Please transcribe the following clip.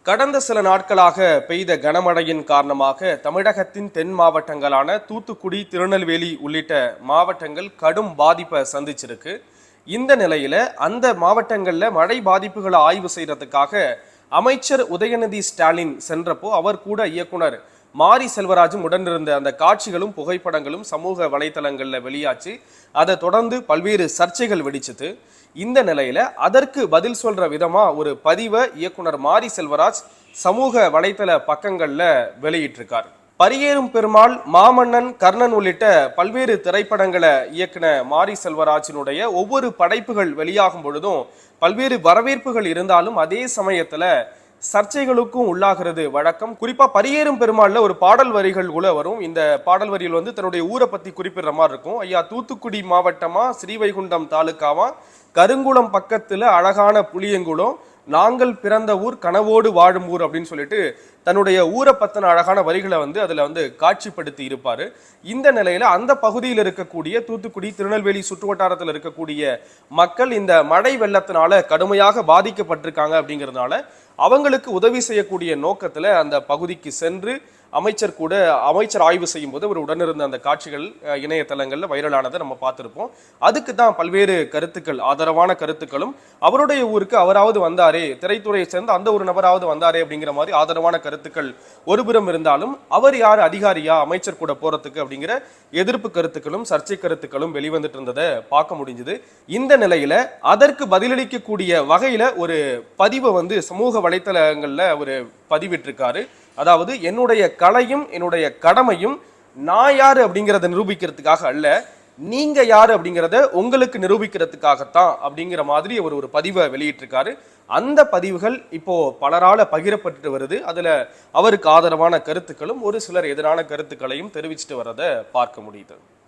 கடந்த சில நாட்களாக பெய்த கனமழையின் காரணமாக தமிழகத்தின் தென் மாவட்டங்களான தூத்துக்குடி, திருநெல்வேலி உள்ளிட்ட மாவட்டங்கள் கடும் பாதிப்பை சந்திச்சிருக்கு. இந்த நிலையில அந்த மாவட்டங்கள்ல மழை பாதிப்புகளை ஆய்வு செய்யறதுக்காக அமைச்சர் உதயநிதி ஸ்டாலின் சென்றப்போ அவர் கூட இயக்குனர் மாரி செல்வராஜும் உடனிருந்த அந்த காட்சிகளும் புகைப்படங்களும் சமூக வலைதளங்கள்ல வெளியாச்சு. அதை தொடர்ந்து பல்வேறு சர்ச்சைகள் வெடிச்சது. இந்த நிலையில அதற்கு பதில் சொல்ற விதமா ஒரு பதிவை இயக்குனர் மாரி செல்வராஜ் சமூக வலைதள பக்கங்கள்ல வெளியிட்டிருக்கார். பரியேறும் பெருமாள், மாமன்னன், கர்ணன் உள்ளிட்ட பல்வேறு திரைப்படங்களை இயக்குன மாரி செல்வராஜினுடைய ஒவ்வொரு படைப்புகள் வெளியாகும் பொழுதும் பல்வேறு வரவேற்புகள் இருந்தாலும் அதே சமயத்துல சர்ச்சைகளுக்கும் உள்ளாகிறது வழக்கம். குறிப்பா பரியேறும் பெருமாள்ல ஒரு பாடல் வரிகள் கூட வரும். இந்த பாடல் வரிகள் தன்னுடைய ஊரை பத்தி குறிப்பிடுற மாதிரி இருக்கும். ஐயா, தூத்துக்குடி மாவட்டமா, ஸ்ரீவைகுண்டம் தாலுக்காவா, கருங்குளம் பக்கத்துல அழகான புளியங்குளம், நாங்கள் பிறந்த ஊர் கனவோடு வாழும் ஊர் அப்படின்னு சொல்லிட்டு தன்னுடைய ஊரை பத்தின அழகான வரிகளை அதுல காட்சிப்படுத்தி இருப்பாரு. இந்த நிலையில அந்த பகுதியில் இருக்கக்கூடிய தூத்துக்குடி, திருநெல்வேலி சுற்று வட்டாரத்தில் இருக்கக்கூடிய மக்கள் இந்த மழை வெள்ளத்தினால கடுமையாக பாதிக்கப்பட்டிருக்காங்க அப்படிங்கிறதுனால அவங்களுக்கு உதவி செய்யக்கூடிய நோக்கத்துல அந்த பகுதிக்கு சென்று அமைச்சர் ஆய்வு செய்யும் போது அவர் உடனிருந்த அந்த காட்சிகள் இணையதளங்கள்ல வைரலானதை நம்ம பார்த்திருப்போம். அதுக்கு தான் பல்வேறு கருத்துக்கள், ஆதரவான கருத்துக்களும், அவருடைய ஊருக்கு அவராவது வந்தாரே, திரைத்துறையை சேர்ந்த அந்த ஒரு நபராவது வந்தாரே அப்படிங்கிற மாதிரி ஆதரவான கருத்துக்கள் ஒருபுறம் இருந்தாலும் அவர் யார் அதிகாரியா அமைச்சர் கூட போறதுக்கு அப்படிங்கிற எதிர்ப்பு கருத்துக்களும் சர்ச்சை கருத்துக்களும் வெளிவந்துட்டு இருந்ததை பார்க்க முடிஞ்சது. இந்த நிலையில அதற்கு பதிலளிக்கக்கூடிய வகையில ஒரு பதிவை சமூக வலைத்தளங்கள்ல ஒரு பதிவிட்டிருக்காரு. அதாவது, என்னுடைய கலையும் என்னுடைய கடமையும் நான் யாரு அப்படிங்கிறத நிரூபிக்கிறதுக்காக அல்ல, நீங்க யாரு அப்படிங்கிறத உங்களுக்கு நிரூபிக்கிறதுக்காகத்தான் அப்படிங்கிற மாதிரி அவர் ஒரு பதிவை வெளியிட்டிருக்காரு. அந்த பதிவுகள் இப்போ பலரால பகிரப்பட்டு வருது. அதுல அவருக்கு ஆதரவான கருத்துக்களும் ஒரு சிலர் எதிரான கருத்துக்களையும் தெரிவிச்சுட்டு வரதை பார்க்க முடியுது.